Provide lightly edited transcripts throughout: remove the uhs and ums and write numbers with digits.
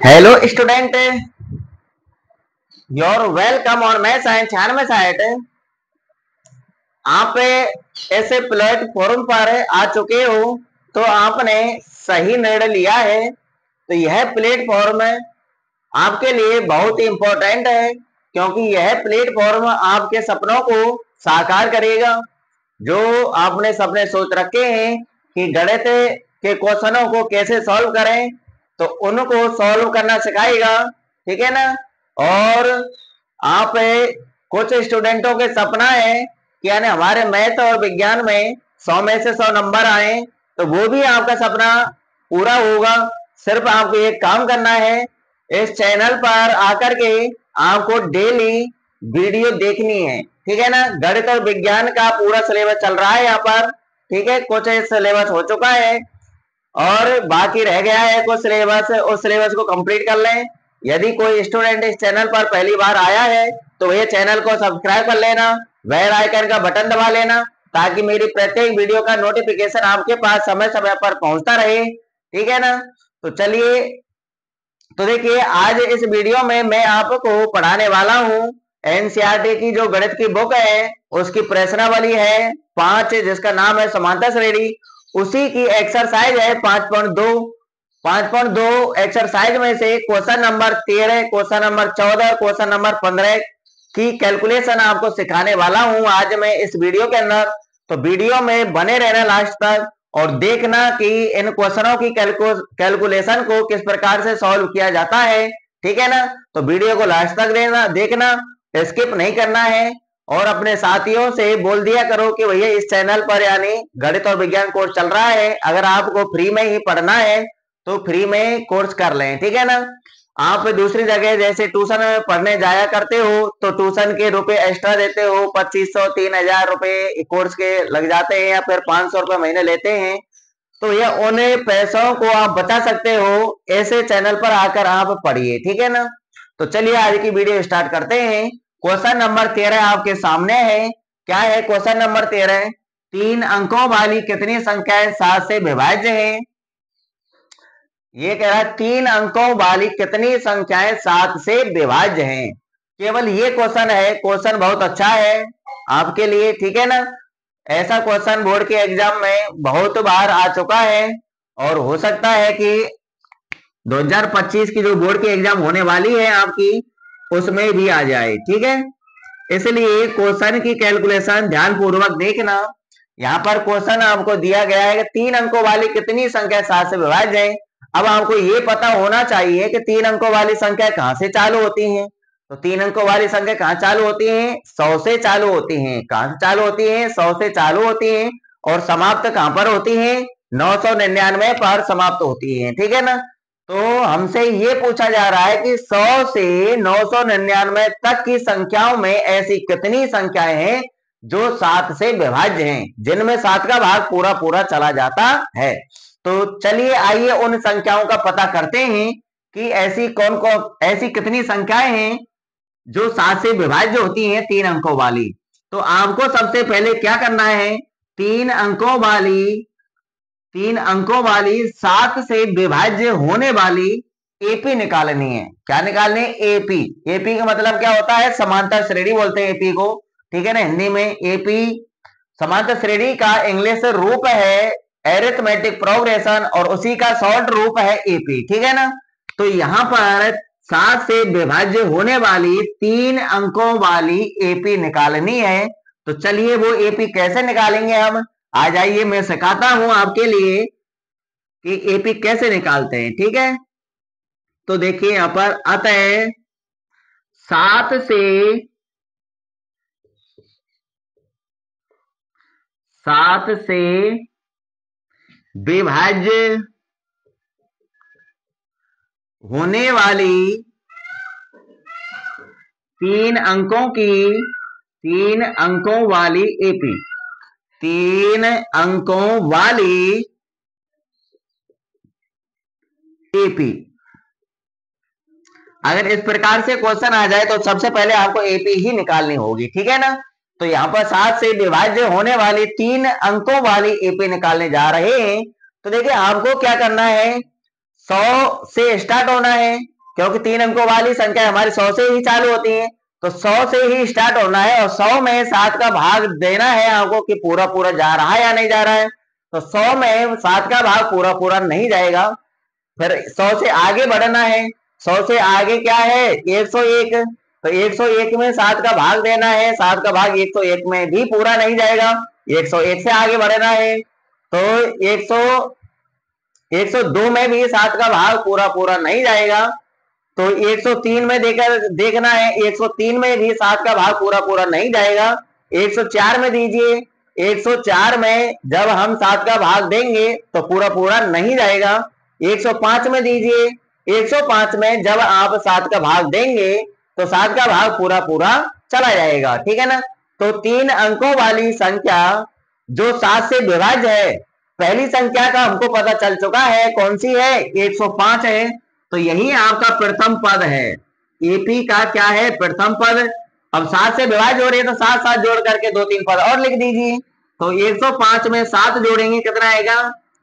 Hello student, your welcome on मैं science 96 site. आप ऐसे प्लेटफॉर्म पर आ चुके हो तो आपने सही निर्णय लिया है। तो यह प्लेटफॉर्म आपके लिए बहुत ही इंपॉर्टेंट है, क्योंकि यह प्लेटफॉर्म आपके सपनों को साकार करेगा। जो आपने सपने सोच रखे हैं कि गणित के क्वेश्चनों को कैसे सॉल्व करें, तो उनको सॉल्व करना सिखाएगा, ठीक है ना। और आप कुछ स्टूडेंटों के सपना है कि यानी हमारे मैथ और विज्ञान में 100 में से 100 नंबर आए, तो वो भी आपका सपना पूरा होगा। सिर्फ आपको एक काम करना है, इस चैनल पर आकर के आपको डेली वीडियो देखनी है, ठीक है ना। गणित और विज्ञान का पूरा सिलेबस चल रहा है यहाँ पर, ठीक है। कुछ सिलेबस हो चुका है और बाकी रह गया है कुछ सिलेबस, उस सिलेबस को कंप्लीट कर लें। यदि कोई स्टूडेंट इस चैनल पर पहली बार आया है तो ये चैनल को सब्सक्राइब कर लेना, बेल आइकन का बटन दबा लेना, ताकि मेरी प्रत्येक वीडियो का नोटिफिकेशन आपके पास समय समय पर पहुंचता रहे, ठीक है ना। तो चलिए, तो देखिए आज इस वीडियो में मैं आपको पढ़ाने वाला हूं एनसीईआरटी की जो गणित की बुक है उसकी प्रश्नावली है 5, जिसका नाम है समांतर श्रेणी। उसी की एक्सरसाइज है 5.2 एक्सरसाइज में से question number 13, question number 14, question number 15 की कैलकुलेशन आपको सिखाने वाला हूं आज मैं इस वीडियो के अंदर। तो वीडियो में बने रहना लास्ट तक और देखना कि इन क्वेश्चनों की कैलकुलेशन को किस प्रकार से सॉल्व किया जाता है, ठीक है ना। तो वीडियो को लास्ट तक देखना, स्किप नहीं करना है। और अपने साथियों से बोल दिया करो कि भैया इस चैनल पर यानी गणित और विज्ञान कोर्स चल रहा है, अगर आपको फ्री में ही पढ़ना है तो फ्री में कोर्स कर लें, ठीक है ना। आप दूसरी जगह जैसे ट्यूशन पढ़ने जाया करते हो तो ट्यूशन के रुपए एक्स्ट्रा देते हो, 2500 3000 रुपए कोर्स के लग जाते हैं, या फिर 500 रुपए महीने लेते हैं। तो ये उन पैसों को आप बचा सकते हो, ऐसे चैनल पर आकर आप पढ़िए, ठीक है ना। तो चलिए आज की वीडियो स्टार्ट करते हैं। क्वेश्चन नंबर 13 आपके सामने है। क्या है क्वेश्चन नंबर 13? 3 अंकों वाली कितनी संख्याएं 7 से विभाज्य है? ये कह रहा है 3 अंकों वाली कितनी संख्याएं 7 से विभाज्य हैं। केवल ये क्वेश्चन है, क्वेश्चन बहुत अच्छा है आपके लिए, ठीक है ना। ऐसा क्वेश्चन बोर्ड के एग्जाम में बहुत बार आ चुका है और हो सकता है कि 2025 की जो बोर्ड की एग्जाम होने वाली है आपकी, उसमें भी आ जाए, ठीक है। इसलिए क्वेश्चन की कैलकुलेशन ध्यान पूर्वक देखना। यहाँ पर क्वेश्चन आपको दिया गया है कि 3 अंकों वाली कितनी संख्या 7 से विभाज्य है। अब आपको ये पता होना चाहिए कि 3 अंकों वाली संख्या कहां से चालू होती है। तो 3 अंकों वाली संख्या कहां चालू होती है? 100 से चालू होती है। कहां से चालू होती है? 100 से चालू होती है। और समाप्त कहां पर होती है? 999 पर समाप्त होती है, ठीक है ना। तो हमसे ये पूछा जा रहा है कि 100 से 999 तक की संख्याओं में ऐसी कितनी संख्याएं हैं जो 7 से विभाज्य हैं, जिनमें 7 का भाग पूरा पूरा चला जाता है। तो चलिए आइए उन संख्याओं का पता करते हैं कि ऐसी ऐसी कितनी संख्याएं हैं जो 7 से विभाज्य होती हैं 3 अंकों वाली। तो आपको सबसे पहले क्या करना है? 3 अंकों वाली 7 से विभाज्य होने वाली एपी निकालनी है। क्या निकालनी है? एपी। एपी का मतलब क्या होता है? समांतर श्रेणी बोलते हैं एपी को, ठीक है ना। हिंदी में एपी समांतर श्रेणी का इंग्लिश रूप है एरिथमेटिक प्रोग्रेशन, और उसी का शॉर्ट रूप है एपी, ठीक है ना। तो यहाँ पर 7 से विभाज्य होने वाली 3 अंकों वाली एपी निकालनी है। तो चलिए वो एपी कैसे निकालेंगे हम, आ जाइए मैं सिखाता हूं आपके लिए कि एपी कैसे निकालते हैं, ठीक है। तो देखिए यहां पर अतः 7 से विभाज्य होने वाली 3 अंकों वाली एपी, 3 अंकों वाली एपी। अगर इस प्रकार से क्वेश्चन आ जाए तो सबसे पहले आपको एपी ही निकालनी होगी, ठीक है ना। तो यहाँ पर 7 से विभाज्य होने वाली 3 अंकों वाली एपी निकालने जा रहे हैं। तो देखिए आपको क्या करना है, 100 से स्टार्ट होना है। क्योंकि 3 अंकों वाली संख्या हमारी 100 से ही चालू होती है, तो 100 से ही स्टार्ट होना है और 100 में 7 का भाग देना है आपको कि पूरा पूरा जा रहा है या नहीं जा रहा है। तो 100 में 7 का भाग पूरा पूरा नहीं जाएगा, फिर 100 से आगे बढ़ना है। 100 से आगे क्या है 101, तो 101 में 7 का भाग देना है, 7 का भाग 101 में भी पूरा नहीं जाएगा। 101 से आगे बढ़ना है तो 102 में भी 7 का भाग पूरा पूरा नहीं जाएगा। तो 103 में देखना है, 103 में भी 7 का भाग पूरा पूरा नहीं जाएगा। 104 में दीजिए, 104 में जब हम 7 का भाग देंगे तो पूरा पूरा नहीं जाएगा। 105 में दीजिए, 105 में जब आप 7 का भाग देंगे तो 7 का भाग पूरा पूरा चला जाएगा, ठीक है ना। तो 3 अंकों वाली संख्या जो 7 से विभाज्य है, पहली संख्या का हमको पता चल चुका है, कौन सी है 105 है, तो यही आपका प्रथम पद है। एपी का क्या है प्रथम पद। अब 7 से विभाज्य हो रही है तो 7 7 जोड़ करके 2-3 पद और लिख दीजिए। तो 105 में 7 जोड़ेंगे कितना आएगा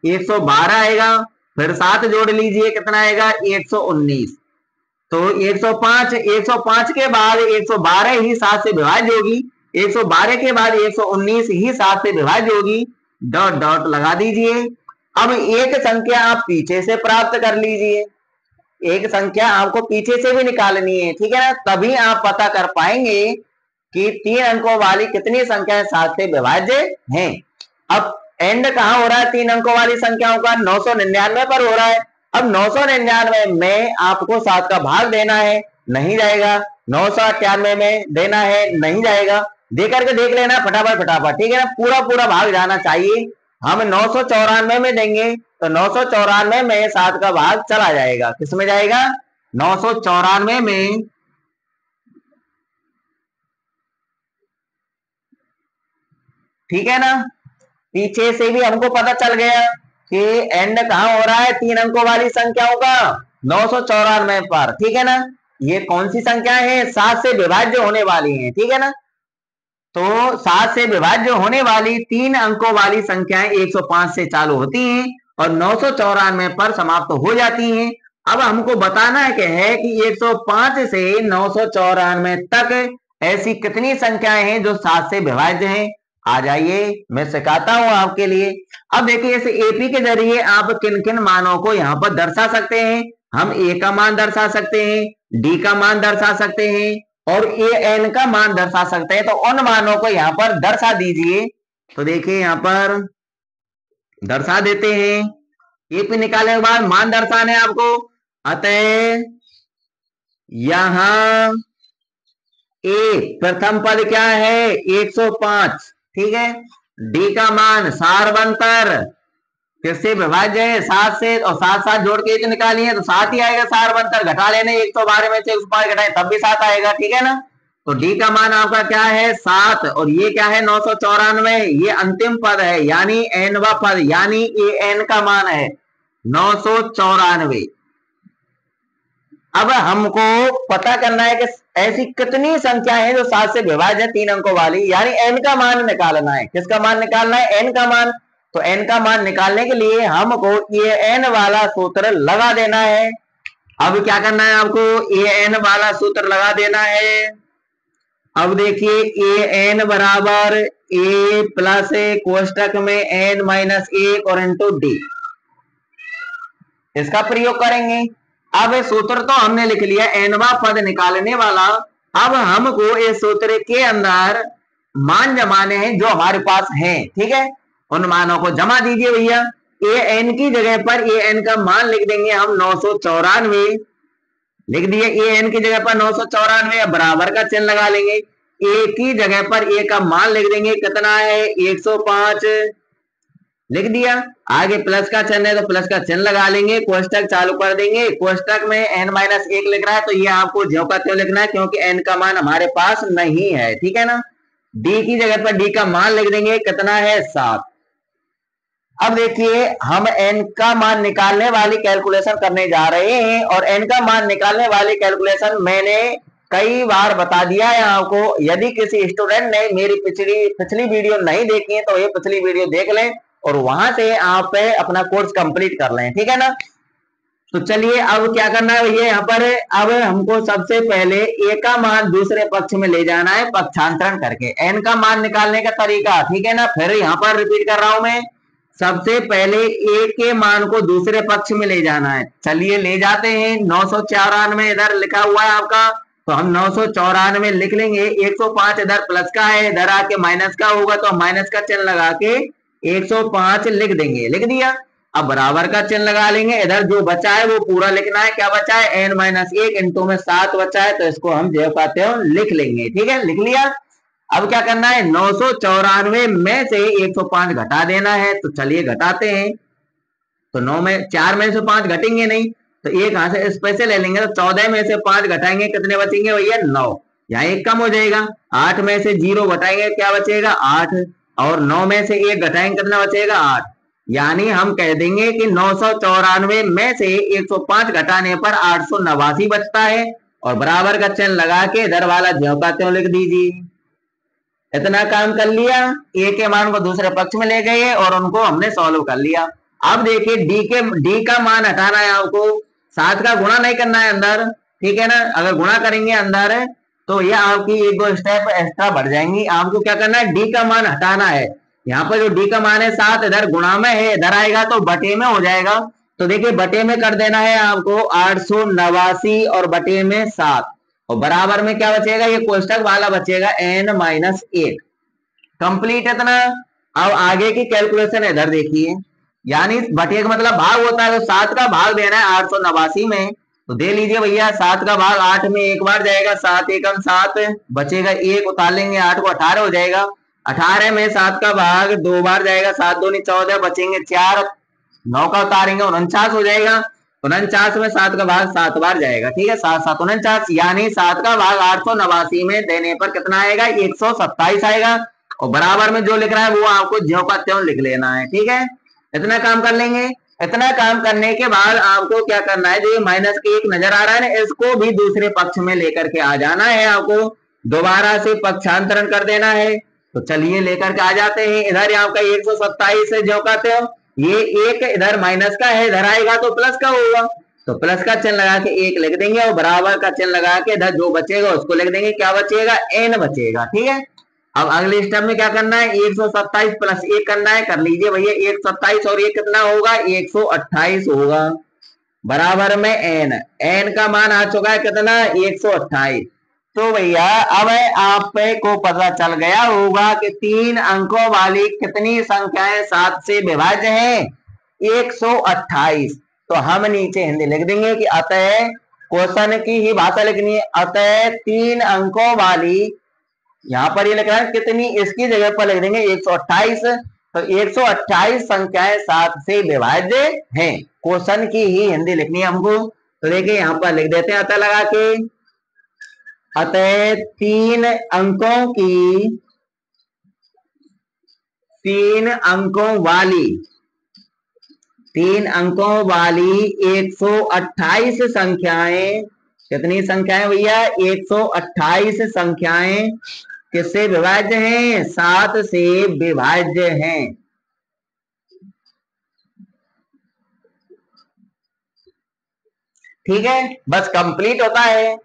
112 आएगा, फिर 7 जोड़ लीजिए कितना आएगा 119। तो 105 के बाद 112 ही 7 से विभाज्य होगी, 112 के बाद 119 ही 7 से विभाज्य होगी, डॉट डॉट लगा दीजिए। अब एक संख्या आप पीछे से प्राप्त कर लीजिए, एक संख्या आपको पीछे से भी निकालनी है, ठीक है ना, तभी आप पता कर पाएंगे कि 3 अंकों वाली कितनी संख्याएं 7 से विभाज्य हैं। अब एंड कहां हो रहा है 3 अंकों वाली संख्याओं का 999 पर हो रहा है। अब 999 में आपको 7 का भाग देना है, नहीं जाएगा। 998 में देना है, नहीं जाएगा। दे करके देख लेना फटाफट फटाफट, ठीक है ना, पूरा पूरा भाग जाना चाहिए। हम 994 में देंगे तो 994 में 7 का भाग चला जाएगा, किस में जाएगा 994 में। ठीक है ना, पीछे से भी हमको पता चल गया कि एंड कहां हो रहा है 3 अंकों वाली संख्याओं का 994 पर, ठीक है ना। ये कौन सी संख्या है 7 से विभाज्य होने वाली है, ठीक है ना। तो 7 से विभाज्य होने वाली 3 अंकों वाली संख्याएं 105 से चालू होती हैं और 994 पर समाप्त हो जाती हैं। अब हमको बताना है कि 105 से 994 तक ऐसी कितनी संख्याएं हैं जो 7 से विभाज्य हैं। आ जाइए मैं सिखाता हूं आपके लिए। अब देखिए इस एपी के जरिए आप किन किन मानों को यहाँ पर दर्शा सकते हैं। हम ए का मान दर्शा सकते हैं, डी का मान दर्शा सकते हैं और ए एन का मान दर्शा सकते हैं। तो उन मानों को यहाँ पर दर्शा दीजिए। तो देखिए यहाँ पर दर्शा देते हैं। एपी निकालने के बाद मान दर्शाने आपको, अतः यहां ए प्रथम पद क्या है 105, ठीक है। डी का मान सारवंतर किससे विभाज्य है 7 से, और 7 7 जोड़ के तो निकालिए तो 7 ही आएगा। सारवंतर घटा लेने 112 में से 105 घटाए तब भी 7 आएगा, ठीक है ना। तो डी का मान आपका क्या है 7 और ये क्या है 994, ये अंतिम पद है यानी एनवा पद यानी ए एन का मान है 994। अब हमको पता करना है कि ऐसी कितनी संख्या है जो 7 से विभाज्य है 3 अंकों वाली, यानी एन का मान निकालना है। किसका मान निकालना है एन का मान। तो एन का मान निकालने के लिए हमको ए एन वाला सूत्र लगा देना है। अब क्या करना है आपको ए एन वाला सूत्र लगा देना है। अब देखिए ए एन बराबर ए प्लस कोष्टक में एन माइनस 1 और इंटू डी, इसका प्रयोग करेंगे। अब सूत्र तो हमने लिख लिया एनवा पद निकालने वाला। अब हमको इस सूत्र के अंदर मान जमाने हैं जो हमारे पास हैं, ठीक है। उन मानों को जमा दीजिए भैया। ए एन की जगह पर ए एन का मान लिख देंगे हम 994, लिख दिए ए एन की जगह पर 994, बराबर का चिन्ह लगा लेंगे। ए की जगह पर ए का मान लिख देंगे कितना है 105, लिख दिया। आगे प्लस का चिन्ह है तो प्लस का चिन्ह लगा लेंगे, कोष्टक चालू कर देंगे। कोष्टक में n माइनस 1 लिख रहा है तो ये आपको ज्यों का त्यों लिखना है क्योंकि n का मान हमारे पास नहीं है, ठीक है ना। d की जगह पर d का मान लिख देंगे कितना है 7। अब देखिए हम n का मान निकालने वाली कैलकुलेशन करने जा रहे हैं और n का मान निकालने वाली कैलकुलेशन मैंने कई बार बता दिया है आपको। यदि किसी स्टूडेंट ने मेरी पिछली वीडियो नहीं देखी है तो ये पिछली वीडियो देख लें और वहां से आप अपना कोर्स कंप्लीट कर लें, ठीक है ना। तो चलिए अब क्या करना है भैया, यहाँ पर अब हमको सबसे पहले ए का मान दूसरे पक्ष में ले जाना है पक्षांतरण करके। एन का मान निकालने का तरीका, ठीक है ना, फिर यहाँ पर रिपीट कर रहा हूं मैं। सबसे पहले ए के मान को दूसरे पक्ष में ले जाना है। चलिए ले जाते हैं। 994 इधर लिखा हुआ है आपका, तो हम 994 लिख लेंगे। 105 इधर प्लस का है, इधर आके माइनस का होगा, तो माइनस का चिन्ह लगा के 105 लिख देंगे। लिख दिया। अब बराबर का चिन्ह लगा लेंगे। इधर जो बचा है वो पूरा लिखना है। क्या बचा है, n-1 इंटू में 7 बचा है, तो इसको हम जो कहते हो लिख लेंगे। ठीक है, लिख लिया। अब क्या करना है, 994 में से 105 घटा देना है। तो चलिए घटाते हैं। तो 9 में 4 में से 5 घटेंगे नहीं, तो एक यहां से स्पेशल ले लेंगे। तो 14 में से 5 घटाएंगे, कितने बचेंगे भैया, 9। यहाँ एक कम हो जाएगा। 8 में से 0 घटाएंगे, क्या बचेगा, 8। और 9 में से 1 घटाएंगे, कितना बचेगा, 8। यानी हम कह देंगे कि 994 में से 105 घटाने पर 889 बचता है। और बराबर का चिन्ह लगा के इधर वाला ज्यों का त्यों लिख दीजिए। इतना काम कर लिया। ए के मान को दूसरे पक्ष में ले गए और उनको हमने सॉल्व कर लिया। अब देखिए डी का मान हटाना है आपको। 7 का गुणा नहीं करना है अंदर, ठीक है ना। अगर गुणा करेंगे अंदर तो ये आपकी एक दो स्टेप एक्स्ट्रा बढ़ जाएंगी। आपको क्या करना है, डी का मान हटाना है। यहाँ पर जो डी का मान है 7, इधर गुणा में है, इधर आएगा तो बटे में हो जाएगा। तो देखिए बटे में कर देना है आपको 889 और बटे में 7, और बराबर में क्या बचेगा, ये कोष्टक वाला बचेगा n-1। कंप्लीट इतना। अब आगे की कैलकुलेशन इधर देखिए, यानी बटे का मतलब भाग होता है, तो 7 का भाग देना है 889 में। तो दे लीजिए भैया, 7 का भाग 8 में एक बार जाएगा, 7 एकम 7 बचेगा, 1 उतार लेंगे, 8 को 18 हो जाएगा। 18 में 7 का भाग 2 बार जाएगा, 7 दूनी 14 बचेंगे 4, 9 का उतारेंगे 49 हो जाएगा। 49 में 7 का भाग 7 बार जाएगा, ठीक है, 7 7 49, यानी 7 का भाग 889 में देने पर कितना आएगा, 127 आएगा। और बराबर में जो लिख रहा है वो आपको ज्यों का त्यों लिख लेना है। ठीक है, इतना काम कर लेंगे। इतना काम करने के बाद आपको क्या करना है, जो ये माइनस के एक नजर आ रहा है ना, इसको भी दूसरे पक्ष में लेकर के आ जाना है। आपको दोबारा से पक्षांतरण कर देना है। तो चलिए लेकर के आ जाते हैं। इधर आपका 127 है, ज्यों का त्यों। ये एक इधर माइनस का है, इधर आएगा तो प्लस का होगा, तो प्लस का चिन्ह लगा के 1 लिख देंगे, और बराबर का चिन्ह लगा के इधर जो बचेगा उसको लिख देंगे। क्या बचेगा, n बचेगा। ठीक है, अब अगले स्टेप में क्या करना है, 127 प्लस 1 करना है। कर लीजिए भैया, 127 और 1 कितना होगा, 128 होगा, बराबर में n का मान आ चुका है कितना, 128। तो भैया अब आपको पता चल गया होगा कि 3 अंकों वाली कितनी संख्याएं 7 से विभाज्य हैं, 128। तो हम नीचे हिंदी लिख देंगे कि अतः क्वेश्चन की ही भाषा लिखनी है। अतः 3 अंकों वाली, यहाँ पर ये लिख रहा है कितनी, इसकी जगह पर लिख देंगे 128। तो 128 संख्याएं 7 से विभाज्य हैं। क्वेश्चन की ही हिंदी लिखनी है हमको। तो देखिए यहाँ पर लिख देते हैं अतः लगा के, अतः 3 अंकों की, 3 अंकों वाली 128 संख्याएं, कितनी संख्याएं भैया, 128 संख्याएं किससे विभाज्य हैं, 7 से विभाज्य हैं। ठीक है, बस कंप्लीट होता है।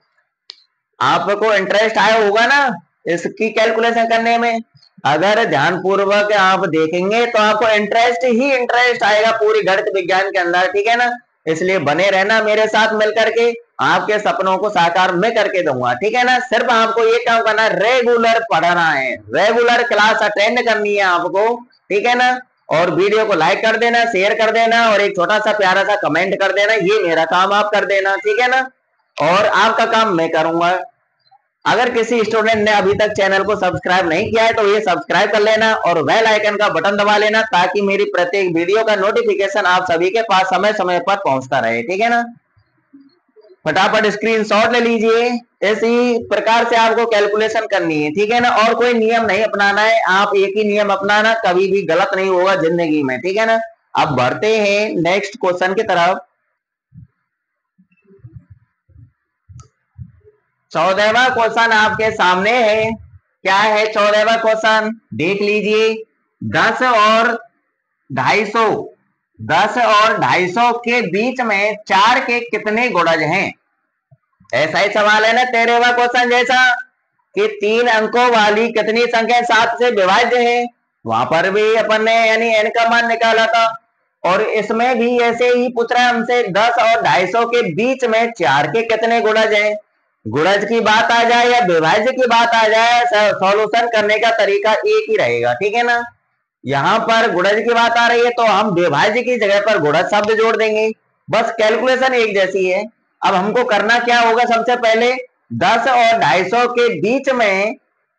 आपको इंटरेस्ट आया होगा ना इसकी कैलकुलेशन करने में। अगर ध्यानपूर्वक आप देखेंगे तो आपको इंटरेस्ट ही इंटरेस्ट आएगा पूरी गणित विज्ञान के अंदर। ठीक है ना, इसलिए बने रहना मेरे साथ मिलकर के, आपके सपनों को साकार मैं करके दूंगा। ठीक है ना, सिर्फ आपको ये काम करना है, रेगुलर पढ़ना है, रेगुलर क्लास अटेंड करनी है आपको। ठीक है ना, और वीडियो को लाइक कर देना, शेयर कर देना, और एक छोटा सा प्यारा सा कमेंट कर देना। ये मेरा काम आप कर देना, ठीक है ना, और आपका काम मैं करूंगा। अगर किसी स्टूडेंट ने अभी तक चैनल को सब्सक्राइब नहीं किया है तो ये सब्सक्राइब कर लेना और बेल आइकन का बटन दबा लेना, ताकि मेरी प्रत्येक वीडियो का नोटिफिकेशन आप सभी के पास समय समय पर पहुंचता रहे। ठीक है ना, फटाफट स्क्रीनशॉट ले लीजिए। इसी प्रकार से आपको कैलकुलेशन करनी है। ठीक है ना, और कोई नियम नहीं अपनाना है, आप एक ही नियम अपनाना, कभी भी गलत नहीं होगा जिंदगी में। ठीक है ना, अब बढ़ते हैं नेक्स्ट क्वेश्चन की तरफ। 14वां क्वेश्चन आपके सामने है। क्या है 14वां क्वेश्चन, देख लीजिए। 10 और 250 10 और 250 के बीच में 4 के कितने गुणज हैं? ऐसा ही सवाल है ना तेरे हुआ क्वेश्चन जैसा कि 3 अंकों वाली कितनी संख्या 7 से विभाज्य है, वहां पर भी अपन ने यानी n का मान निकाला था। और इसमें भी ऐसे ही पूछ रहा है हमसे 10 और 250 के बीच में 4 के कितने गुणज हैं। गुणज की बात आ जाए या विभाज्य की बात आ जाए, सॉल्यूशन करने का तरीका एक ही रहेगा, ठीक है ना। यहाँ पर गुणज की बात आ रही है तो हम विभाज्य की जगह पर गुणज शब्द जोड़ देंगे, बस कैलकुलेशन एक जैसी है। अब हमको करना क्या होगा, सबसे पहले 10 और 250 के बीच में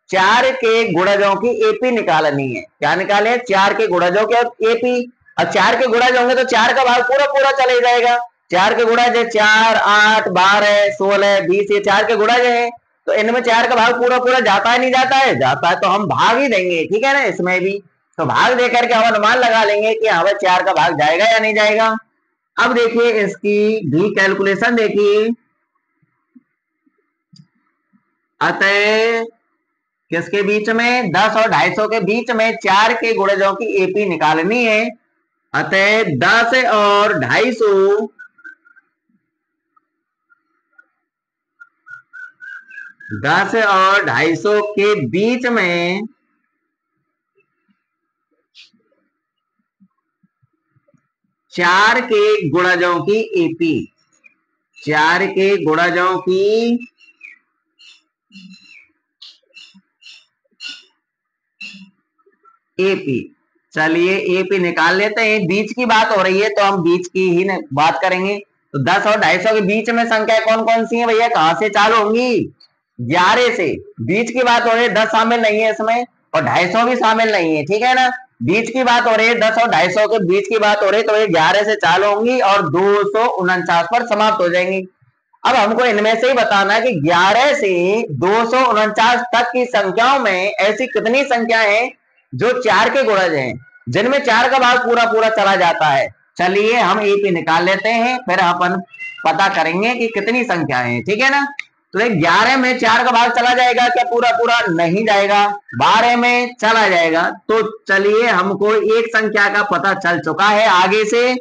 4 के गुणजों की एपी निकालनी है। क्या निकाले? 4 के गुणजों के एपी। अब 4 के गुणज होंगे तो 4 का भाग पूरा पूरा चले जाएगा। 4 के गुणज है 4, 8, 12, 16, 20, ये 4 के गुणज है, तो इनमें 4 का भाग पूरा पूरा जाता है नहीं जाता है? जाता है, तो हम भाग ही देंगे, ठीक है ना। इसमें भी तो भाग देकर के हम अनुमान लगा लेंगे कि हाँ भाई 4 का भाग जाएगा या नहीं जाएगा। अब देखिए इसकी भी कैलकुलेशन देखिए, अतः किसके बीच में? 10 और 250 के बीच में 4 के गुणजों की एपी निकालनी है। अतः 10 और 250 के बीच में 4 के गुणजों की एपी, 4 के गुणजों की एपी। चलिए एपी निकाल लेते हैं। बीच की बात हो रही है तो हम बीच की ही बात करेंगे। तो 10 और 250 के बीच में संख्या कौन कौन सी है भैया? कहां से चालू होंगी? 11 से। बीच की बात हो रही है, 10 शामिल नहीं है इसमें और 250 भी शामिल नहीं है, ठीक है ना। बीच की बात हो रही है, 10 और 250 के बीच की बात हो रही है, तो ये 11 से चालू होंगी और 249 पर समाप्त हो जाएंगी। अब हमको इनमें से ही बताना है कि 11 से 249 तक की संख्याओं में ऐसी कितनी संख्या है जो 4 के गुणज हैं, जिनमें 4 का भाग पूरा पूरा चला जाता है। चलिए हम एपी निकाल लेते हैं, फिर अपन पता करेंगे कि कितनी संख्या है, ठीक है ना। तो 11 में 4 का भाग चला जाएगा क्या? पूरा पूरा नहीं जाएगा। 12 में चला जाएगा। तो चलिए हमको एक संख्या का पता चल चुका है आगे से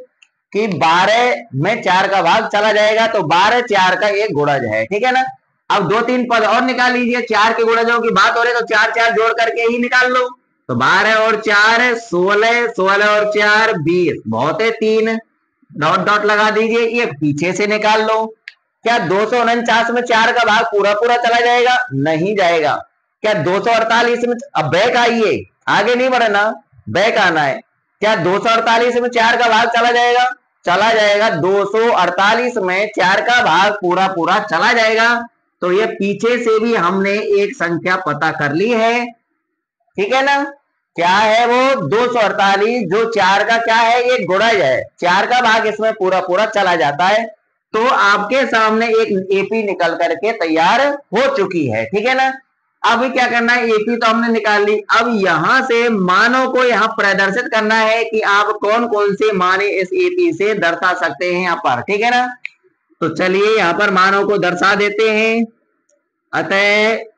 कि 12 में 4 का भाग चला जाएगा, तो 12 4 का एक गुणज है, ठीक है ना। अब 2-3 पद और निकाल लीजिए। 4 के गुणजों की बात हो रही है तो 4 4 जोड़ करके ही निकाल लो। तो 12 और 4 16, 16 और 4 20, बहुत है 3, डॉट डॉट लगा दीजिए। ये पीछे से निकाल लो। क्या 249 में 4 का भाग पूरा पूरा चला जाएगा? नहीं जाएगा। क्या 248 में, अब बैक आइए, आगे नहीं बढ़ना, बैक आना है। क्या 248 में 4 का भाग चला जाएगा? चला जाएगा। 248 में 4 का भाग पूरा पूरा चला जाएगा। तो ये पीछे से भी हमने एक संख्या पता कर ली है, ठीक है ना। क्या है वो? 248, जो 4 का क्या है? ये गुणज है, 4 का भाग इसमें पूरा पूरा चला जाता है। तो आपके सामने एक एपी निकल करके तैयार हो चुकी है, ठीक है ना। अब क्या करना है? एपी तो हमने निकाल ली। अब यहां से मानों को यहां प्रदर्शित करना है कि आप कौन कौन से मान इस एपी से दर्शा सकते हैं यहाँ पर, ठीक है ना। तो चलिए यहाँ पर मानों को दर्शा देते हैं। अतः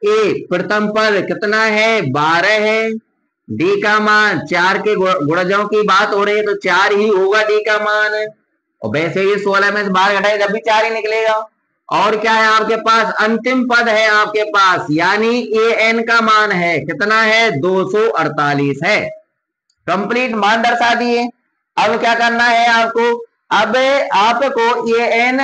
ए प्रथम पद कितना है? 12 है। डी का मान 4 के गुणजों की बात हो रही है तो 4 ही होगा डी का मान, और वैसे ही 16 में से 12 घटाए जब भी 4 ही निकलेगा। और क्या है आपके पास? अंतिम पद है आपके पास, यानी ए एन का मान है कितना है? 248 है। कंप्लीट मान दर्शा दिए। अब क्या करना है आपको? अब आपको ए एन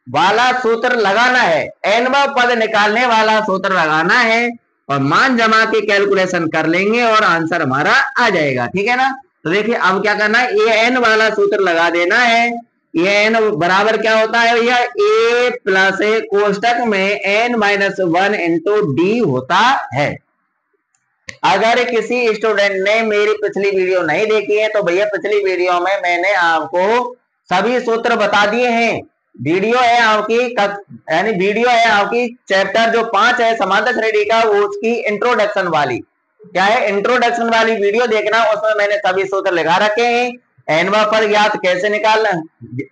वाला सूत्र लगाना है, एनवा पद निकालने वाला सूत्र लगाना है और मान जमा के कैलकुलेशन कर लेंगे और आंसर हमारा आ जाएगा, ठीक है ना। तो देखिए अब क्या करना है? ए एन वाला सूत्र लगा देना है। ए एन बराबर क्या होता है भैया? ए प्लस कोष्टक में एन माइनस 1 इंटू डी होता है। अगर किसी स्टूडेंट ने मेरी पिछली वीडियो नहीं देखी है तो भैया पिछली वीडियो में मैंने आपको सभी सूत्र बता दिए हैं। वीडियो है आपकी, यानी वीडियो है आपकी चैप्टर जो 5 है समांतर श्रेणी का, वो उसकी इंट्रोडक्शन वाली, क्या है? इंट्रोडक्शन वाली वीडियो देखना, उसमें मैंने सभी सूत्र लगा रखे हैं। एनवा पर ज्ञात कैसे निकालना,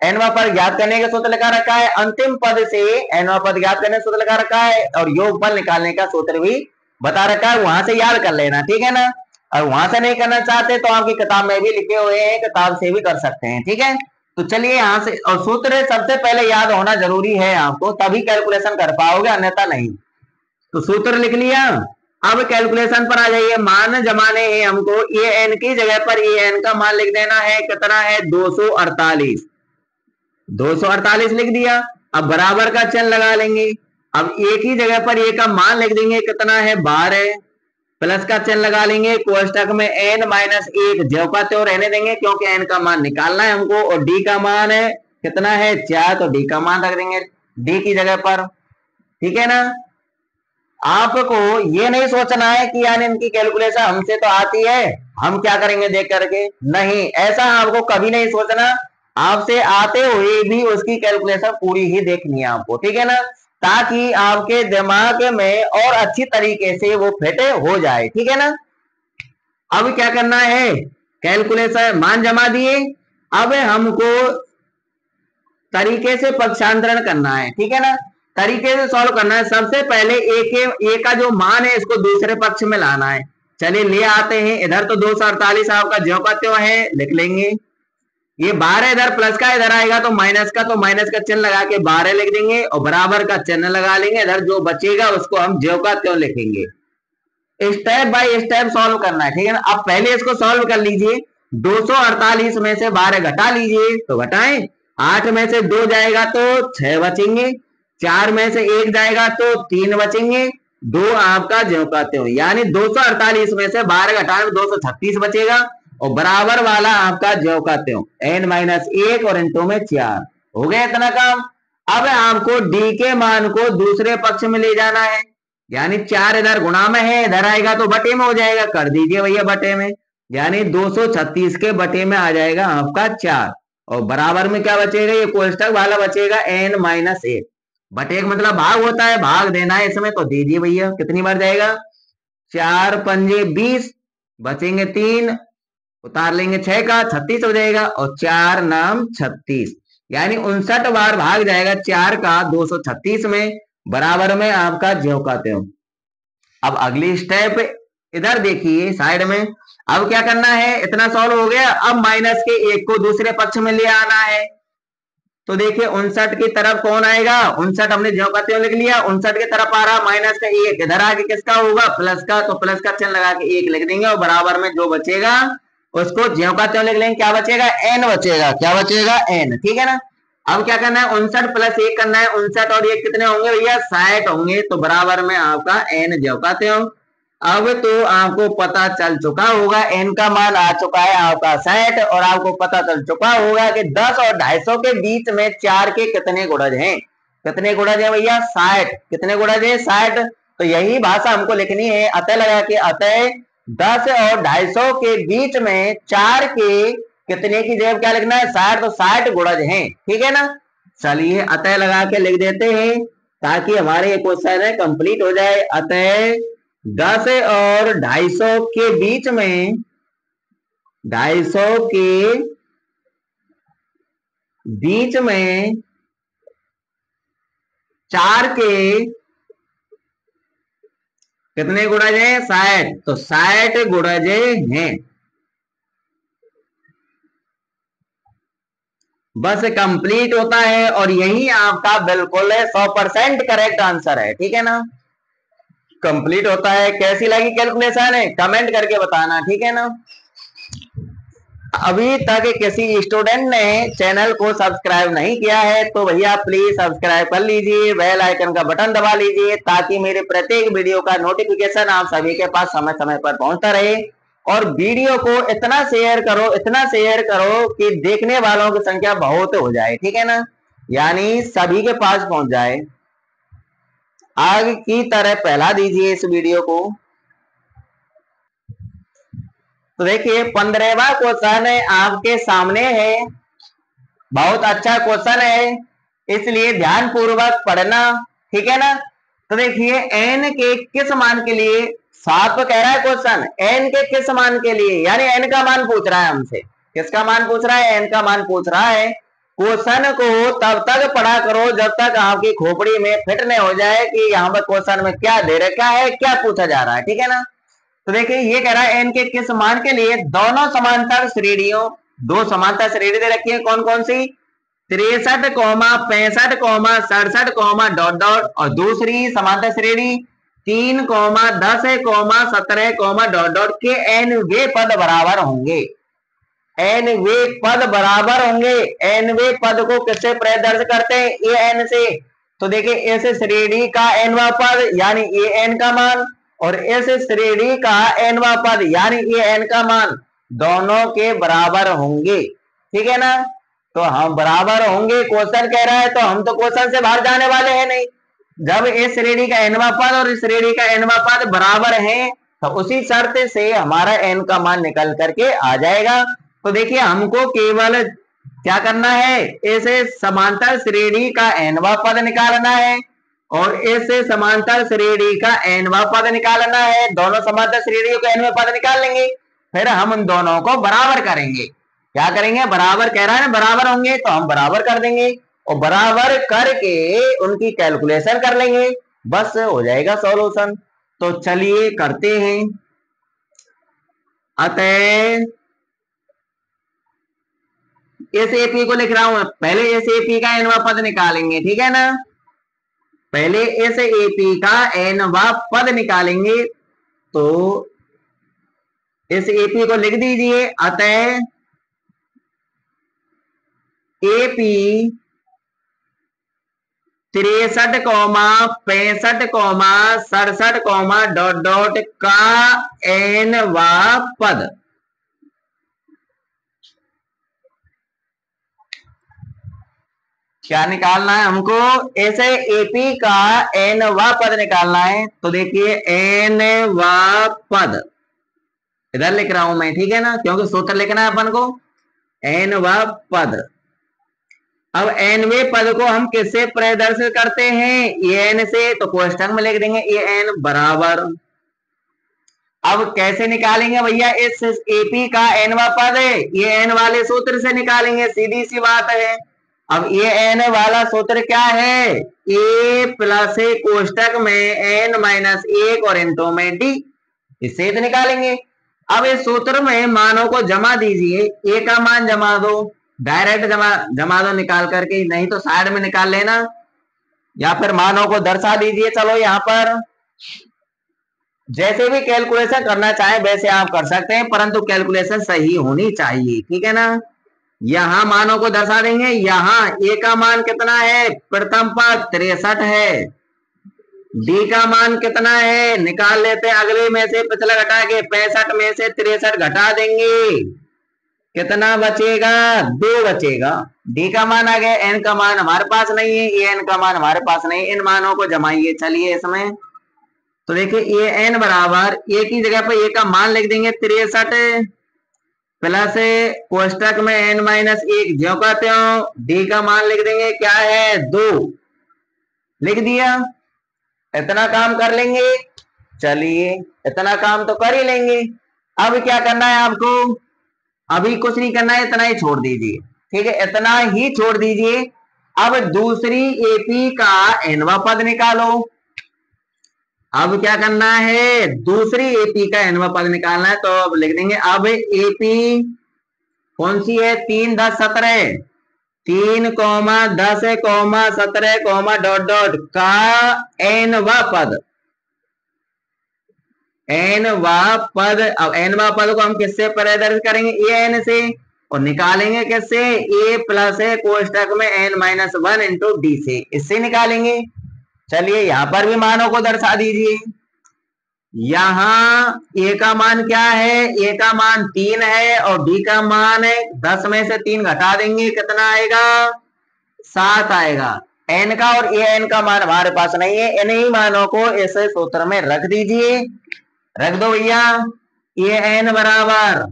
एनवा पर ज्ञात करने का सूत्र लगा रखा है, अंतिम पद से एनवा पद ज्ञात करने का सूत्र लगा रखा है, और योगफल निकालने का सूत्र भी बता रखा है, वहां से याद कर लेना, ठीक है ना। और वहां से नहीं करना चाहते तो आपकी किताब में भी लिखे हुए हैं, किताब से भी कर सकते हैं। ठीक है, तो चलिए यहाँ से, और सूत्र सबसे पहले याद होना जरूरी है आपको, तभी कैलकुलेशन कर पाओगे, अन्यथा नहीं। तो सूत्र लिख लिया। अब कैलकुलेशन पर आ जाइए। मान जमाने हैं हमको, ए एन की जगह पर ए एन का मान लिख देना है। कितना है? 248। 248 लिख दिया। अब बराबर का चिन्ह लगा लेंगे। अब ए की जगह पर ए का मान लिख देंगे। कितना है? 12। प्लस का चिन्ह लगा लेंगे। कोष्टक में n माइनस 1 ज्यों का त्यों रहने देंगे, क्योंकि n का मान निकालना है हमको। और d का मान है कितना है? 4, तो d का मान रख देंगे d की जगह पर। ठीक है ना? आपको ये नहीं सोचना है कि यानी इनकी कैलकुलेशन हमसे तो आती है, हम क्या करेंगे देख करके, नहीं, ऐसा आपको कभी नहीं सोचना। आपसे आते हुए भी उसकी कैलकुलेशन पूरी ही देखनी है आपको। ठीक है ना? ताकि आपके दिमाग में और अच्छी तरीके से वो फिट हो जाए। ठीक है ना? अब क्या करना है? कैलकुलेशन मान जमा दिए। अब हमको तरीके से पक्षांतरण करना है। ठीक है ना? तरीके से सॉल्व करना है। सबसे पहले ए का जो मान है इसको दूसरे पक्ष में लाना है। चलिए ले आते हैं। इधर तो 248 आपका ज्यों का त्यों है, लिख लेंगे। ये 12 इधर प्लस का इधर आएगा तो माइनस का, तो माइनस का चिन्ह लगा के 12 लिख देंगे और बराबर का चिन्ह लगा लेंगे। इधर जो बचेगा उसको हम ज्यों का त्यों लिखेंगे। स्टेप बाय स्टेप सॉल्व करना है। ठीक है ना? अब पहले इसको सॉल्व कर लीजिए। 248 में से 12 घटा लीजिए, तो घटाएं। 8 में से 2 जाएगा तो 6 बचेंगे। 4 में से 1 जाएगा तो 3 बचेंगे। 2 आपका ज्यों का त्यों, यानी 248 में से 12 घटाने 236 बचेगा। और बराबर वाला आपका ज्यों का त्यों, n माइनस 1 और इंटू में 4। हो गया इतना काम। अब आपको d के मान को दूसरे पक्ष में ले जाना है, यानी 4 इधर गुणा में है, इधर आएगा तो बटे में हो जाएगा। कर दीजिए भैया बटे में, यानी 236 के बटे में आ जाएगा आपका 4। और बराबर में क्या बचेगा? ये कोष्टक वाला बचेगा n माइनस 1। बटे का मतलब भाग होता है, भाग देना है इसमें, तो दीजिए भैया। कितनी बार जाएगा? 4 पंजे 20, बचेंगे 3, उतार लेंगे 6 का, 36 हो जाएगा। और 4 नाम 36, यानी 59 बार भाग जाएगा 4 का 236 में। बराबर में आपका ज्यों का त्यों। अब अगली स्टेप इधर देखिए साइड में। अब क्या करना है? इतना सॉल्व हो गया। अब माइनस के 1 को दूसरे पक्ष में ले आना है। तो देखिए 59 की तरफ कौन आएगा? 59 हमने ज्यों का त्यों लिख लिया। 59 की तरफ आ रहा माइनस का 1, इधर आके किसका होगा? प्लस का, तो प्लस का चिन्ह लगा के 1 लिख देंगे। और बराबर में जो बचेगा उसको ज्यों का त्यों लिख लेंगे। क्या बचेगा? n बचेगा। क्या बचेगा? n। ठीक है ना? अब क्या करना है? 59 प्लस 1 करना है। 59 और 1 कितने होंगे भैया? 60 होंगे। तो बराबर में आपका n ज्यों का त्यों। अब तो आपको पता चल चुका होगा, n का मान आ चुका है आपका 60। और आपको पता चल चुका होगा कि 10 और 250 के बीच में 4 के कितने गुणज हैं? कितने गुणज हैं भैया? 60। कितने गुणज है? 60। तो यही भाषा हमको लिखनी है। अतः लगा के, अतः 10 और 250 के बीच में 4 के कितने की जगह क्या लिखना है? 60। तो 60 गुणज हैं। ठीक है ना? चलिए अतः लगा के लिख देते हैं ताकि हमारे ये क्वेश्चन है कंप्लीट हो जाए। अतः 10 और 250 के बीच में, 250 के बीच में 4 के कितने गुणज हैं? 60। तो 60 गुणज हैं। बस कंप्लीट होता है और यही आपका बिल्कुल 100% करेक्ट आंसर है। ठीक है ना? कंप्लीट होता है। कैसी लगी कैलकुलेशन है? कमेंट करके बताना। ठीक है ना? अभी तक किसी स्टूडेंट ने चैनल को सब्सक्राइब नहीं किया है तो भैया प्लीज सब्सक्राइब कर लीजिए, बेल आइकन का बटन दबा लीजिए ताकि मेरे प्रत्येक वीडियो का नोटिफिकेशन आप सभी के पास समय समय पर पहुंचता रहे। और वीडियो को इतना शेयर करो, इतना शेयर करो कि देखने वालों की संख्या बहुत हो जाए। ठीक है ना? यानी सभी के पास पहुंच जाए। आग की तरह फैला दीजिए इस वीडियो को। तो देखिए 15वां क्वेश्चन आपके सामने है। बहुत अच्छा क्वेश्चन है, इसलिए ध्यान पूर्वक पढ़ना। ठीक है ना? तो देखिए n के किस मान के लिए, साफ कह रहा है क्वेश्चन, n के किस मान के लिए, यानी n का मान पूछ रहा है हमसे। किसका मान पूछ रहा है? n का मान पूछ रहा है। क्वेश्चन को तब तक पढ़ा करो जब तक आपकी खोपड़ी में फिट नहीं हो जाए कि यहाँ पर क्वेश्चन में क्या दे रखा है, क्या पूछा जा रहा है। ठीक है ना? तो देखिए ये कह रहा है n के किस मान के लिए दोनों समांतर श्रेणियों, दो समांतर श्रेणी दे रखी है, कौन कौन सी, 63, 65, 67, डॉट डॉट, और दूसरी समांतर श्रेणी 3, 10, 17, डॉट डॉट के n वे पद बराबर होंगे। n वे पद बराबर होंगे। n वे पद को किससे प्रदर्शित करते हैं, ए n से। तो देखिए इस श्रेणी का nवा पद यानी ए n का मान और इस श्रेणी का nवा पद यानी ए n का मान दोनों के बराबर होंगे, ठीक है ना। तो हम बराबर होंगे, क्वेश्चन कह रहा है, तो हम तो क्वेश्चन से बाहर जाने वाले हैं नहीं। जब इस श्रेणी का nवा पद और इस श्रेणी का nवा पद बराबर है तो उसी शर्त से हमारा n का मान निकल करके आ जाएगा। तो देखिए हमको केवल क्या करना है, इस समांतर श्रेणी का nवा पद निकालना है और इस समांतर श्रेणी का nवा पद निकालना है। दोनों समांतर श्रेणियों का nवा पद निकाल लेंगे, फिर हम उन दोनों को बराबर करेंगे। क्या करेंगे, बराबर कह रहा है, बराबर होंगे तो हम बराबर कर देंगे और बराबर करके उनकी कैलकुलेशन कर लेंगे, बस हो जाएगा सॉल्यूशन। तो चलिए करते हैं। अतः इस एपी को लिख रहा हूं, पहले इस एपी का nवा पद निकालेंगे, ठीक है ना। पहले इस एपी का nवा पद निकालेंगे, तो इस एपी को लिख दीजिए। अतः एपी 63, 65, 67, डॉट डॉट का nवा पद क्या निकालना है हमको, ऐसे एपी का nवा पद निकालना है। तो देखिए nवा पद इधर लिख रहा हूं मैं, ठीक है ना, क्योंकि सूत्र लिखना है अपन को, nवा पद। अब nवे पद को हम किससे प्रदर्शित करते हैं, an से, तो कोष्टक में लिख देंगे an बराबर। अब कैसे निकालेंगे भैया, इस एपी का nवा पद है, ये n वाले सूत्र से निकालेंगे, सीधी सी बात है। अब ये n वाला सूत्र क्या है, a प्लस कोष्टक में n माइनस 1 और इंटू में d, इससे तो निकालेंगे। अब इस सूत्र में मानों को जमा दीजिए, a का मान जमा दो, डायरेक्ट जमा दो निकाल करके, नहीं तो साइड में निकाल लेना, या फिर मानों को दर्शा दीजिए। चलो यहाँ पर जैसे भी कैलकुलेशन करना चाहे वैसे आप कर सकते हैं, परंतु कैलकुलेशन सही होनी चाहिए, ठीक है ना। यहां मानों को दर्शा देंगे, यहाँ a का मान कितना है, प्रथम पद 63 है, d का मान कितना है, निकाल लेते हैं अगले में से पिछला घटा के, 65 में से 63 घटा देंगे, कितना बचेगा, 2 बचेगा। d का मान आ गया, n का मान हमारे पास नहीं है, ए n का मान हमारे पास नहीं, इन मानों को जमाइए। चलिए इसमें तो देखिए ए n बराबर, a की जगह पर a का मान लिख देंगे 63 प्लस कोष्टक में n माइनस 1 ज्यों का त्यों, d का मान लिख देंगे क्या है 2, लिख दिया। इतना काम कर लेंगे, चलिए इतना काम तो कर ही लेंगे। अब क्या करना है आपको, अभी कुछ नहीं करना है, इतना ही छोड़ दीजिए, ठीक है, इतना ही छोड़ दीजिए। अब दूसरी एपी का nवा पद निकालो। अब क्या करना है, दूसरी एपी का nवा पद निकालना है, तो अब लिख देंगे, अब एपी कौन सी है, 3, 10, 17, 3, 10, 17, डॉट डॉट का nवा पद, nवा पद। अब nवा पद को हम किससे प्रदर्शित करेंगे, ए n से, और निकालेंगे किससे, a प्लस कोष्टक में n माइनस 1 इंटू डी से, इससे निकालेंगे। चलिए यहाँ पर भी मानों को दर्शा दीजिए। यहाँ a का मान क्या है, a का मान 3 है और d का मान है 10 में से 3 घटा देंगे, कितना आएगा, 7 आएगा। n का और ए n का मान हमारे पास नहीं है, इन ही मानों को इस सूत्र में रख दीजिए, रख दो भैया। ए n बराबर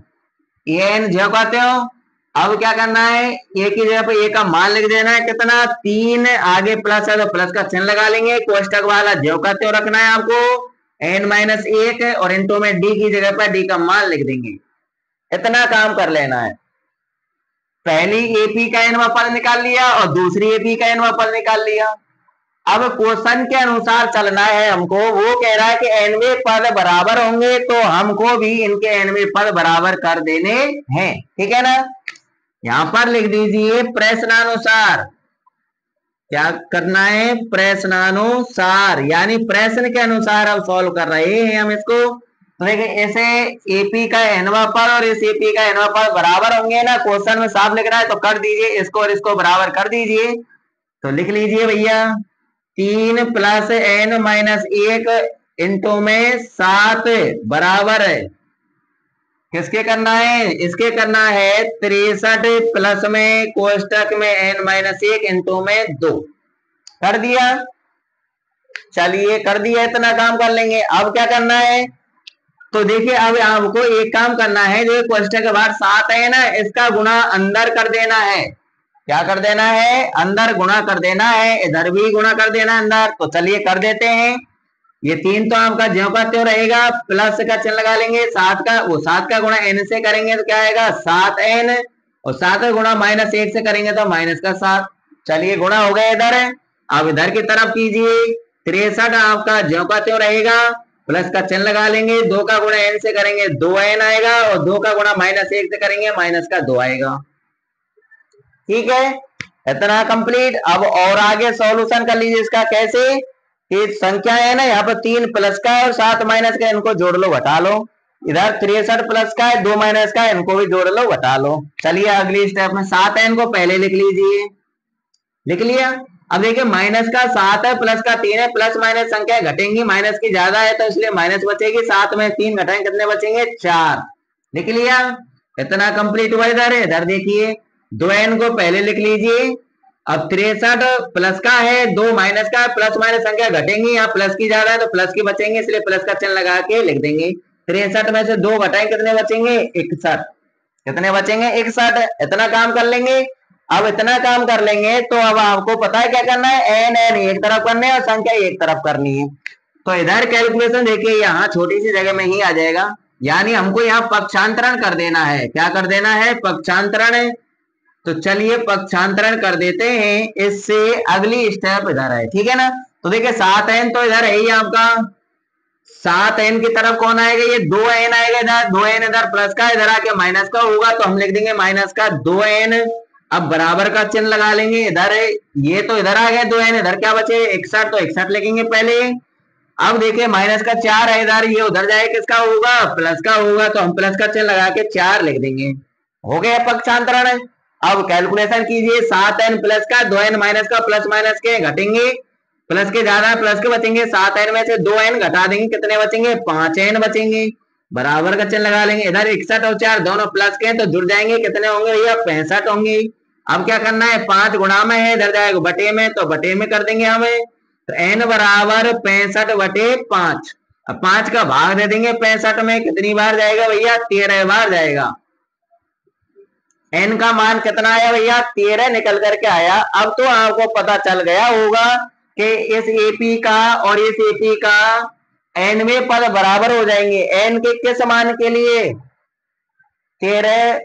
ए n जो कहते हो। अब क्या करना है, ए की जगह पे ए का मान लिख देना है, कितना 3, आगे प्लस है तो प्लस का चिन्ह लगा लेंगे, कोष्टक वाला जो कहते हो रखना है आपको, n माइनस 1 और इंटू में d की जगह पर d का मान लिख देंगे। इतना काम कर लेना है। पहली एपी का nवा पद निकाल लिया और दूसरी एपी का nवा पद निकाल लिया। अब क्वेश्चन के अनुसार चलना है हमको। वो कह रहा है कि एनवे पद बराबर होंगे, तो हमको भी इनके एनवे पद बराबर कर देने हैं, ठीक है ना। यहां पर लिख दीजिए प्रश्नानुसार। क्या करना है? प्रश्नानुसार, यानी प्रश्न के अनुसार अब सॉल्व कर रहे हैं हम इसको। तो देखिए ऐसे एपी का एनवा पद और इस एपी का एनवा पद बराबर होंगे ना, क्वेश्चन में साफ लिख रहा है, तो कर दीजिए इसको और इसको बराबर कर दीजिए। तो लिख लीजिए भैया 3 प्लस n माइनस 1 इंटू में 7 बराबर है, किसके करना है? इसके करना है 63 प्लस में कोष्टक में n माइनस 1 इंटू में 2। कर दिया? चलिए कर दिया, इतना काम कर लेंगे। अब क्या करना है? तो देखिए अब आपको एक काम करना है, जो कोष्टक के बाहर 7 है ना, इसका गुणा अंदर कर देना है। क्या कर देना है? अंदर गुणा कर देना है, इधर भी गुणा कर देना अंदर। तो चलिए कर देते हैं। ये 3 तो आपका ज्यों का त्यों रहेगा, प्लस का चिन्ह लगा लेंगे। 7 का गुणा n से करेंगे तो क्या आएगा? 7n, और 7 का गुणा माइनस 1 से करेंगे तो माइनस का 7। चलिए गुणा हो गया इधर। अब इधर की तरफ कीजिए, 63 आपका ज्यों का त्यों रहेगा, प्लस का चिन्ह लगा लेंगे। 2 का गुणा n से करेंगे 2n आएगा, और 2 का गुणा माइनस 1 से करेंगे माइनस का 2 आएगा। ठीक है, इतना कंप्लीट। अब और आगे सॉल्यूशन कर लीजिए इसका। कैसे? कि संख्या है ना, यहाँ पर 3 प्लस का है और 7 माइनस का, इनको जोड़ लो घटा लो। इधर 63 प्लस का है, 2 माइनस का है, इनको भी जोड़ लो घटा लो। चलिए अगली स्टेप में 7 है, इनको पहले लिख लीजिए। लिख लिया? अब देखिए माइनस का 7 है, प्लस का 3 है, प्लस माइनस संख्या घटेंगी, माइनस की ज्यादा है तो इसलिए माइनस बचेगी। 7 में 3 घटाएंगे, कितने बचेंगे? 4। लिख लिया? इतना कंप्लीट हुआ। इधर देखिए 2n को पहले लिख लीजिए। अब 63 प्लस का है, 2 माइनस का, प्लस माइनस संख्या घटेंगी, यहाँ प्लस की ज्यादा है तो प्लस की बचेंगे, इसलिए प्लस का चिन्ह लगा के लिख देंगे। 63 में से 2 घटाएं, कितने बचेंगे? 61। कितने बचेंगे? 61। इतना काम कर लेंगे। अब इतना काम कर लेंगे तो अब आपको पता है क्या करना है? n एक तरफ करने है और संख्या एक तरफ करनी है। तो इधर कैलकुलेशन देखिए यहाँ छोटी सी जगह में ही आ जाएगा, यानी हमको यहाँ पक्षांतरण कर देना है। क्या कर देना है? पक्षांतरण। तो चलिए पक्षांतरण कर देते हैं। इससे अगली स्टेप इधर है, ठीक है ना। तो देखिए 7n तो इधर है ही आपका, 7n की तरफ कौन आएगा? ये 2n आएगा इधर, 2n इधर प्लस का, इधर आके माइनस का होगा तो हम लिख देंगे माइनस का 2n। अब बराबर का चिन्ह लगा लेंगे। इधर ये तो इधर आ गया 2n, इधर क्या बचे? 61, तो 61 लिखेंगे पहले। अब देखिए माइनस का 4 है इधर, ये उधर जाए किसका होगा? प्लस का होगा, तो हम प्लस का चिन्ह लगा के 4 लिख देंगे। हो गया पक्षांतरण। अब कैलकुलेशन कीजिए, 7n प्लस का, 2n माइनस का, प्लस माइनस के घटेंगे, प्लस के ज्यादा प्लस के बचेंगे। 7n में से 2n घटा देंगे, कितने बचेंगे? 5n बचेंगे। बराबर का चिन्ह लगा लेंगे। इधर 61 और 4 दोनों प्लस के हैं तो जुड़ जाएंगे, कितने होंगे भैया? 65 होंगे। अब क्या करना है? 5 गुणा में है, इधर जाएगा बटे में, तो बटे में कर देंगे हमें। तो n बराबर 65 बटे 5। अब 5 का भाग दे देंगे 65 में, कितनी बार जाएगा भैया? 13 बार जाएगा। n का मान कितना आया भैया? 13 निकल करके आया। अब तो आपको पता चल गया होगा कि इस एपी का और इस एपी का nवें पद बराबर हो जाएंगे। n के किस मान के लिए? 13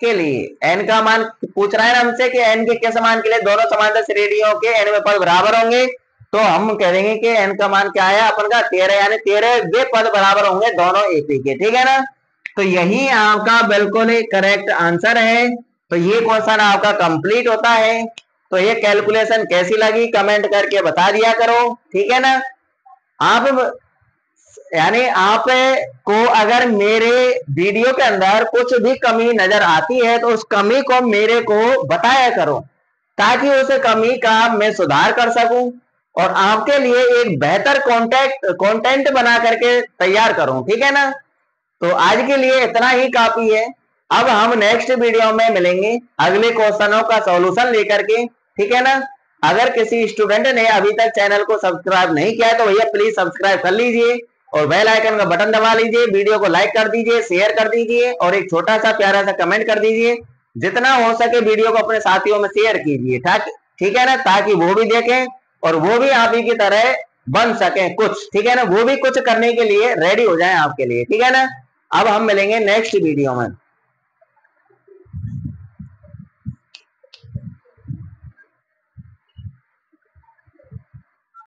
के लिए। n का मान पूछ रहा है ना हमसे कि n के किस मान के लिए दोनों समांतर श्रेणियों के nवें पद बराबर होंगे, तो हम कह देंगे कि n का मान क्या आया अपन का? 13, यानी 13वें पद बराबर होंगे दोनों एपी के, ठीक है ना। तो यही आपका बिल्कुल करेक्ट आंसर है। तो ये क्वेश्चन आपका कंप्लीट होता है। तो ये कैलकुलेशन कैसी लगी कमेंट करके बता दिया करो, ठीक है ना। आप यानी आप को अगर मेरे वीडियो के अंदर कुछ भी कमी नजर आती है तो उस कमी को मेरे को बताया करो, ताकि उस कमी का मैं सुधार कर सकूं और आपके लिए एक बेहतर कंटेंट बना करके तैयार करूं, ठीक है ना। तो आज के लिए इतना ही काफी है। अब हम नेक्स्ट वीडियो में मिलेंगे अगले क्वेश्चनों का सॉल्यूशन लेकर के, ठीक है ना। अगर किसी स्टूडेंट ने अभी तक चैनल को सब्सक्राइब नहीं किया है तो भैया प्लीज सब्सक्राइब कर लीजिए और बेल आइकन का बटन दबा लीजिए, वीडियो को लाइक कर दीजिए, शेयर कर दीजिए और एक छोटा सा प्यारा सा कमेंट कर दीजिए। जितना हो सके वीडियो को अपने साथियों में शेयर कीजिए, ठीक है ना, ताकि वो भी देखें और वो भी आप ही की तरह बन सके कुछ, ठीक है ना। वो भी कुछ करने के लिए रेडी हो जाए आपके लिए, ठीक है ना। अब हम मिलेंगे नेक्स्ट वीडियो में।